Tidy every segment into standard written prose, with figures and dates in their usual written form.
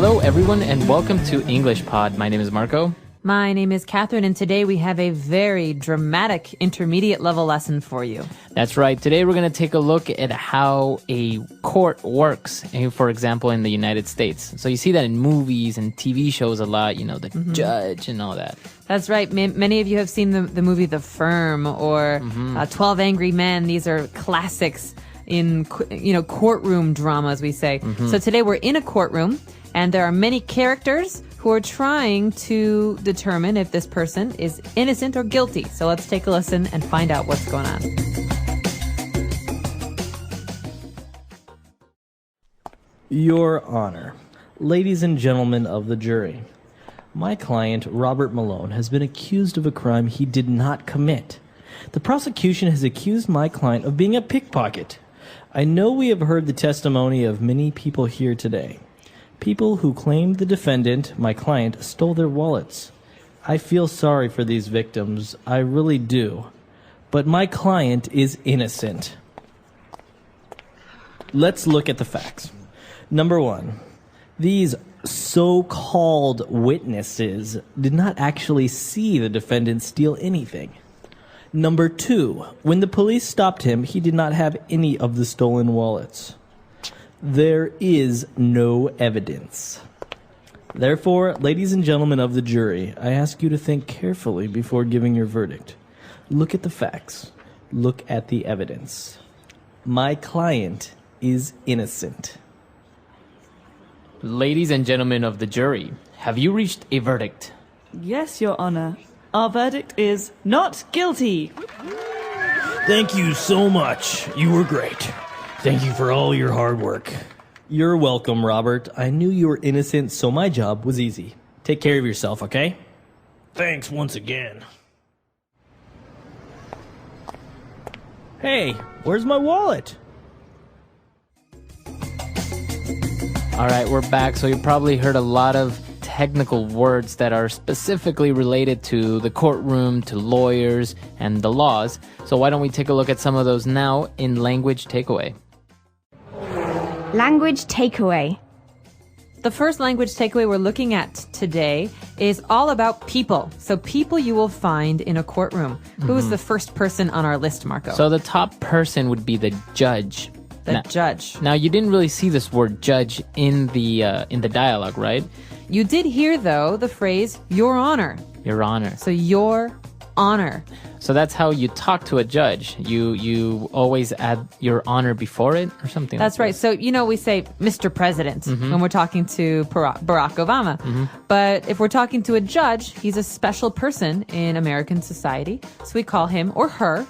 Hello, everyone, and welcome to EnglishPod. My name is Marco. My name is Catherine, and today we have a very dramatic intermediate level lesson for you. That's right. Today we're going to take a look at how a court works, for example, in the United States. So you see that in movies and TV shows a lot, the judge and all that. That's right. Many of you have seen the movie The Firm or 12 Angry Men. These are classics in courtroom drama, as we say. So today we're in a courtroom, and there are many characters who are trying to determine if this person is innocent or guilty. So let's take a listen and find out what's going on. Your Honor, ladies and gentlemen of the jury, my client, Robert Malone, has been accused of a crime he did not commit. The prosecution has accused my client of being a pickpocket. I know we have heard the testimony of many people here today. People who claimed the defendant, my client, stole their wallets. I feel sorry for these victims. I really do. But my client is innocent. Let's look at the facts. Number one, these so-called witnesses did not actually see the defendant steal anything. Number two, when the police stopped him, he did not have any of the stolen wallets. There is no evidence. Therefore, ladies and gentlemen of the jury, I ask you to think carefully before giving your verdict. Look at the facts. Look at the evidence. My client is innocent. Ladies and gentlemen of the jury, have you reached a verdict? Yes, Your Honor. Our verdict is not guilty. Thank you so much. You were great. Thank you for all your hard work. You're welcome, Robert. I knew you were innocent, so my job was easy. Take care of yourself, okay? Thanks once again. Hey, where's my wallet? All right, we're back. So you probably heard a lot of technical words that are specifically related to the courtroom, to lawyers, and the laws. So why don't we take a look at some of those now in Language Takeaway. Language takeaway. The first language takeaway we're looking at today is all about people. So people you will find in a courtroom. Who is the first person on our list, Marco? So the top person would be the judge. Judge. Now, you didn't really see this word judge in the dialogue, right? You did hear, though, the phrase, Your Honor. Your Honor. So, Your Honor. So that's how you talk to a judge. You always add Your Honor before it or something That's like right. So, we say Mr. President when we're talking to Barack Obama. But if we're talking to a judge, he's a special person in American society. So we call him or her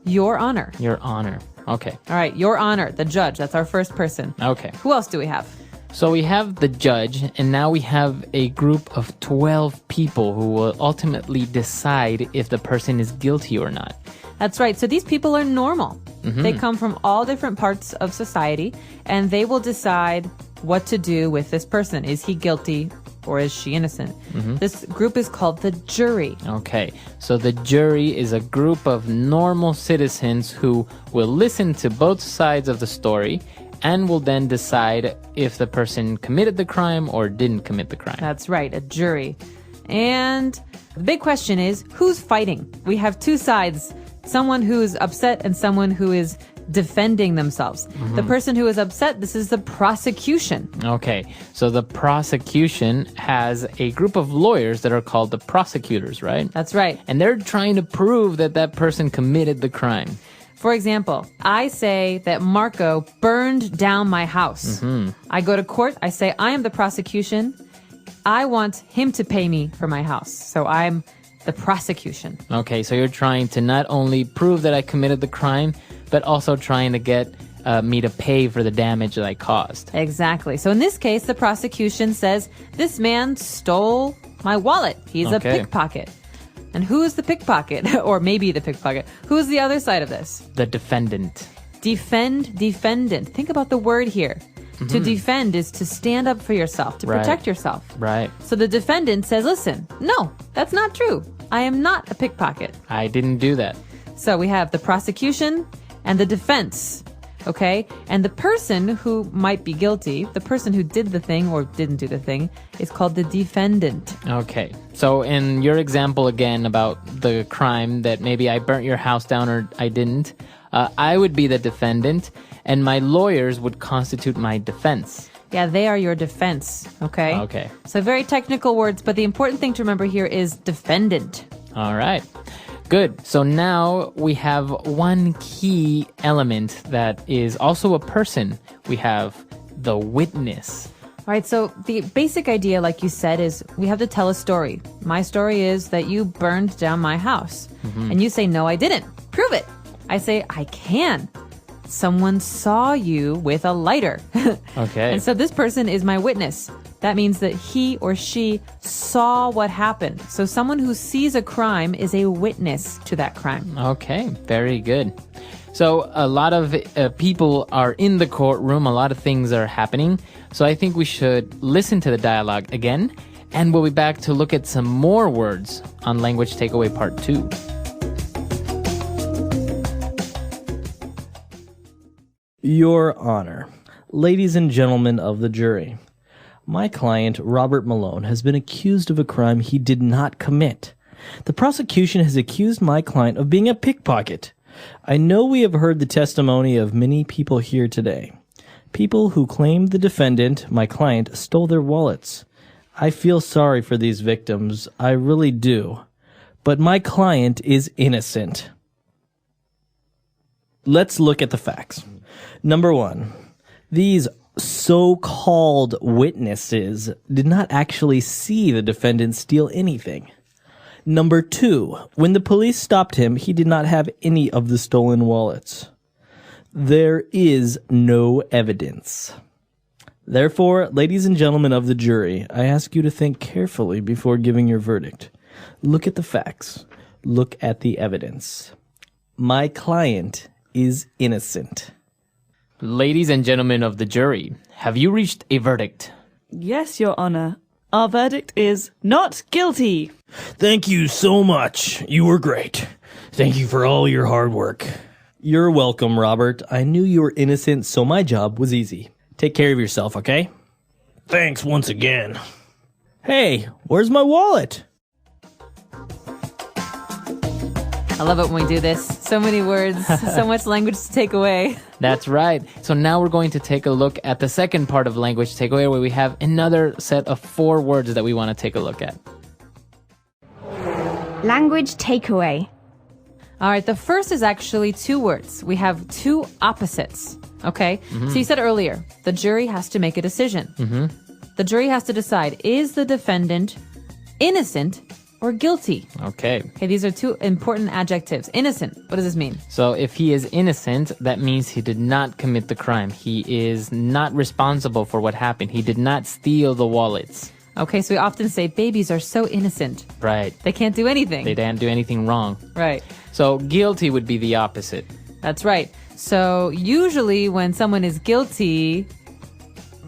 Your Honor. Your Honor. Okay. All right. Your Honor, the judge. That's our first person. Okay. Who else do we have? So we have the judge, and now we have a group of 12 people who will ultimately decide if the person is guilty or not. That's right. So these people are normal. They come from all different parts of society, and they will decide what to do with this person. Is he guilty or is she innocent? This group is called the jury. Okay. So the jury is a group of normal citizens who will listen to both sides of the story and will then decide if the person committed the crime or didn't commit the crime. That's right, a jury. And the big question is, who's fighting? We have two sides, someone who's upset and someone who is defending themselves. The person who is upset, this is the prosecution. Okay, so the prosecution has a group of lawyers that are called the prosecutors, right? That's right. And they're trying to prove that that person committed the crime. For example, I say that Marco burned down my house. I go to court, I say, I am the prosecution. I want him to pay me for my house. So I'm the prosecution. Okay, so you're trying to not only prove that I committed the crime, but also trying to get me to pay for the damage that I caused. Exactly. So in this case, the prosecution says, this man stole my wallet. He's a pickpocket. And who is the pickpocket? Or maybe the pickpocket. Who's the other side of this? The defendant. Defendant. Think about the word here. To defend is to stand up for yourself, to protect yourself. Right. So the defendant says, listen, no, that's not true. I am not a pickpocket. I didn't do that. So we have the prosecution and the defense. Okay? And the person who might be guilty, the person who did the thing or didn't do the thing, is called the defendant. Okay. So in your example again about the crime that maybe I burnt your house down or I didn't, I would be the defendant and my lawyers would constitute my defense. Yeah, they are your defense. Okay? Okay. So very technical words, but the important thing to remember here is defendant. All right. Good. So now we have one key element that is also a person. We have the witness. All right, so the basic idea, like you said, is we have to tell a story. My story is that you burned down my house. And you say, no, I didn't. Prove it. I say, I can. Someone saw you with a lighter. Okay. And so this person is my witness. That means that he or she saw what happened. So someone who sees a crime is a witness to that crime. Okay, very good. So a lot of people are in the courtroom. A lot of things are happening. So I think we should listen to the dialogue again. And we'll be back to look at some more words on Language Takeaway Part 2. Your Honor, ladies and gentlemen of the jury, my client, Robert Malone, has been accused of a crime he did not commit. The prosecution has accused my client of being a pickpocket. I know we have heard the testimony of many people here today. People who claim the defendant, my client, stole their wallets. I feel sorry for these victims. I really do. But my client is innocent. Let's look at the facts. Number one, these so-called witnesses did not actually see the defendant steal anything. Number two, when the police stopped him, he did not have any of the stolen wallets. There is no evidence. Therefore, ladies and gentlemen of the jury, I ask you to think carefully before giving your verdict. Look at the facts. Look at the evidence. My client is innocent. Ladies and gentlemen of the jury, have you reached a verdict? Yes, Your Honor. Our verdict is not guilty. Thank you so much. You were great. Thank you for all your hard work. You're welcome, Robert. I knew you were innocent, so my job was easy. Take care of yourself, okay? Thanks once again. Hey, where's my wallet? I love it when we do this. So many words, so much language to take away. That's right. So now we're going to take a look at the second part of Language Takeaway, where we have another set of 4 words that we want to take a look at. Language takeaway. All right, the first is actually 2 words. We have 2 opposites, okay? So you said earlier, the jury has to make a decision. The jury has to decide, is the defendant innocent or guilty? Okay. Okay, these are 2 important adjectives. Innocent, what does this mean? So if he is innocent, that means he did not commit the crime. He is not responsible for what happened. He did not steal the wallets. Okay, so we often say babies are so innocent. Right. They can't do anything. They didn't do anything wrong. Right. So guilty would be the opposite. That's right. So usually when someone is guilty,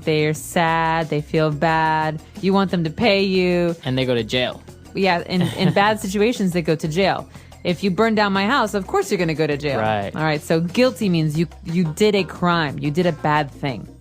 they're sad, they feel bad, you want them to pay you. And they go to jail. Yeah, in bad situations, they go to jail. If you burn down my house, of course you're going to go to jail. Right. All right, so guilty means you did a crime. You did a bad thing.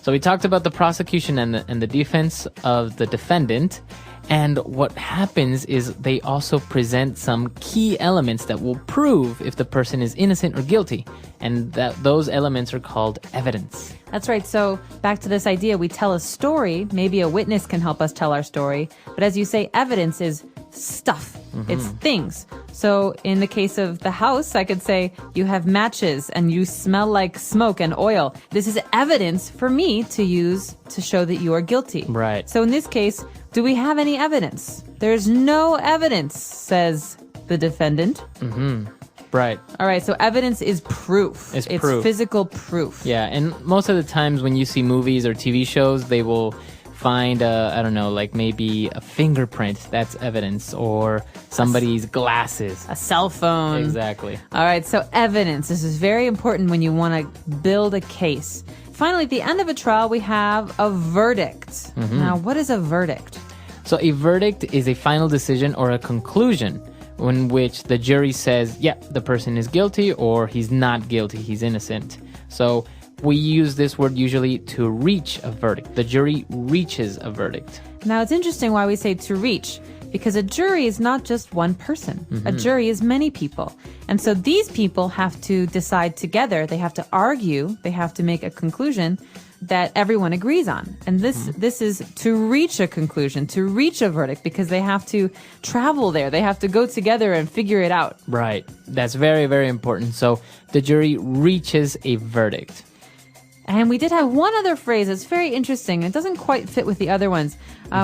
So we talked about the prosecution and the defense of the defendant. And what happens is they also present some key elements that will prove if the person is innocent or guilty. And those elements are called evidence. That's right. So back to this idea, we tell a story. Maybe a witness can help us tell our story. But as you say, evidence is stuff. It's things. So in the case of the house, I could say you have matches and you smell like smoke and oil. This is evidence for me to use to show that you are guilty. Right. So in this case, do we have any evidence? There's no evidence, says the defendant. Right. All right, so evidence is proof. It's It's proof. physical proof. Yeah, and most of the times when you see movies or TV shows, they will find I don't know, like maybe a fingerprint. That's evidence. Or somebody's glasses. A cell phone. Exactly. All right, so evidence. This is very important when you want to build a case. Finally, at the end of a trial, we have a verdict. Now, what is a verdict? So a verdict is a final decision or a conclusion in which the jury says, yeah, the person is guilty or he's not guilty, he's innocent. So we use this word usually to reach a verdict. The jury reaches a verdict. Now, it's interesting why we say to reach, because a jury is not just one person. A jury is many people. And so these people have to decide together. They have to argue. They have to make a conclusion that everyone agrees on. And this is to reach a conclusion, to reach a verdict, because they have to travel there. They have to go together and figure it out. Right. That's very, very important. So the jury reaches a verdict. And we did have one other phrase that's very interesting. It doesn't quite fit with the other ones.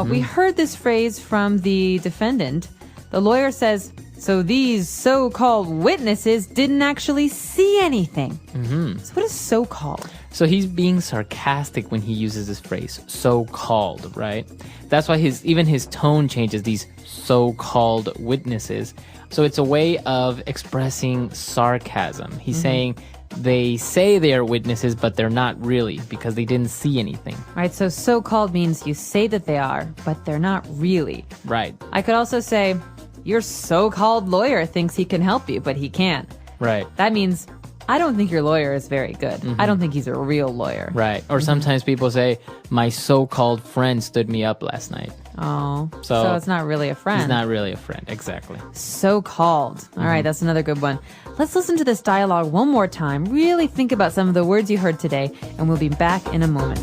We heard this phrase from the defendant. The lawyer says, so these so-called witnesses didn't actually see anything. So what is so-called? So he's being sarcastic when he uses this phrase, so-called, right? That's why even his tone changes, these so-called witnesses. So it's a way of expressing sarcasm. He's saying they say they are witnesses, but they're not really because they didn't see anything. Right, so so-called means you say that they are, but they're not really. Right. I could also say, your so-called lawyer thinks he can help you, but he can't. Right. That means, I don't think your lawyer is very good. I don't think he's a real lawyer. Right. Or sometimes people say, my so-called friend stood me up last night. Oh, so it's not really a friend. He's not really a friend. Exactly. So-called. All right, that's another good one. Let's listen to this dialogue one more time. Really think about some of the words you heard today, and we'll be back in a moment.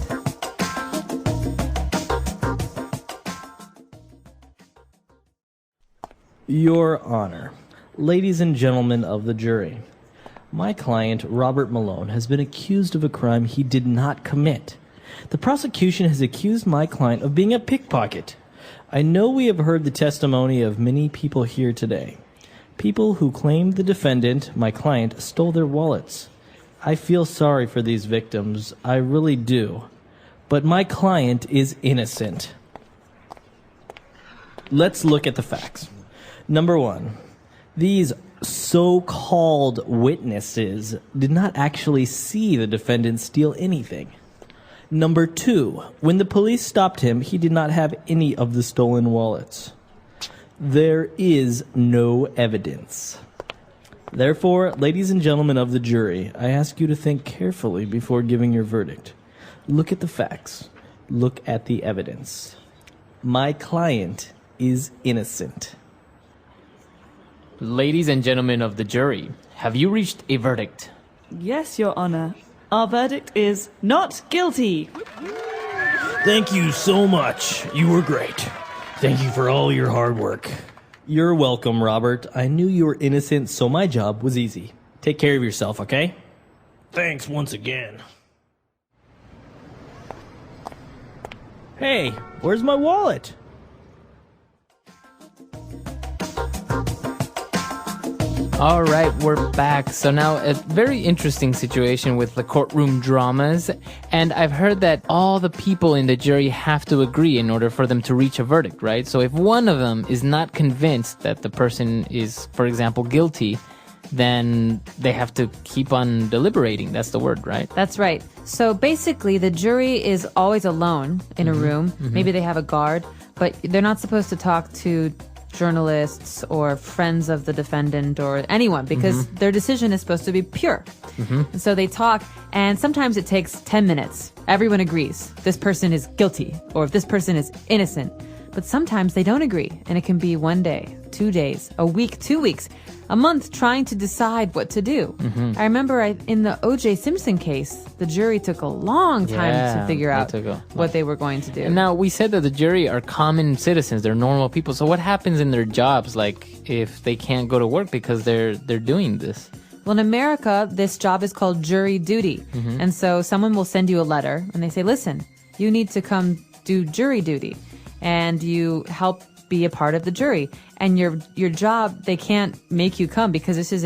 Your Honor, ladies and gentlemen of the jury, my client, Robert Malone, has been accused of a crime he did not commit. The prosecution has accused my client of being a pickpocket. I know we have heard the testimony of many people here today. People who claimed the defendant, my client, stole their wallets. I feel sorry for these victims. I really do. But my client is innocent. Let's look at the facts. Number one, these so-called witnesses did not actually see the defendant steal anything. Number two, when the police stopped him, he did not have any of the stolen wallets. There is no evidence. Therefore, ladies and gentlemen of the jury, I ask you to think carefully before giving your verdict. Look at the facts. Look at the evidence. My client is innocent. Ladies and gentlemen of the jury, have you reached a verdict? Yes, Your Honor. Our verdict is not guilty. Thank you so much. You were great. Thank you for all your hard work. You're welcome, Robert. I knew you were innocent, so my job was easy. Take care of yourself, okay? Thanks once again. Hey, where's my wallet? All right, we're back. So now a very interesting situation with the courtroom dramas. And I've heard that all the people in the jury have to agree in order for them to reach a verdict, right? So if one of them is not convinced that the person is, for example, guilty, then they have to keep on deliberating. That's the word, right? That's right. So basically, the jury is always alone in a room. Maybe they have a guard, but they're not supposed to talk to journalists or friends of the defendant or anyone because their decision is supposed to be pure. And so they talk, and sometimes it takes 10 minutes. Everyone agrees this person is guilty or this person is innocent. But sometimes they don't agree, and it can be 1 day, 2 days, a week, 2 weeks, a month trying to decide what to do. I remember in the O.J. Simpson case, the jury took a long time to figure out what they were going to do. And now, we said that the jury are common citizens. They're normal people. So what happens in their jobs, like if they can't go to work because they're doing this? Well, in America, this job is called jury duty. And so someone will send you a letter, and they say, listen, you need to come do jury duty. And you help be a part of the jury. And your job, they can't make you come because this is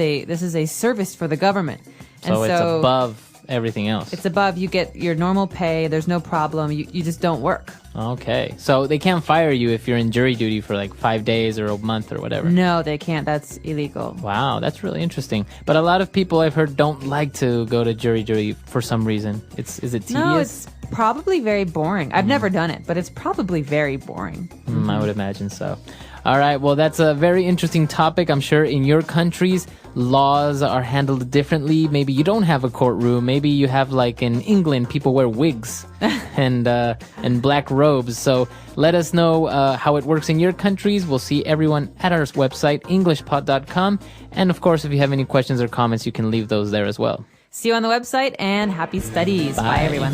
a service for the government. And so it's above everything else. It's above. You get your normal pay. There's no problem. You just don't work. Okay. So they can't fire you if you're in jury duty for like 5 days or a month or whatever. No, they can't. That's illegal. Wow, that's really interesting. But a lot of people I've heard don't like to go to jury duty for some reason. Is it tedious? No, it's probably very boring. I've never done it, but it's probably very boring. I would imagine so. All right, well, that's a very interesting topic. I'm sure in your countries, laws are handled differently. Maybe you don't have a courtroom. Maybe you have, like in England, people wear wigs and black robes. So let us know how it works in your countries. We'll see everyone at our website, EnglishPod.com. And of course, if you have any questions or comments, you can leave those there as well. See you on the website, and happy studies. Bye everyone.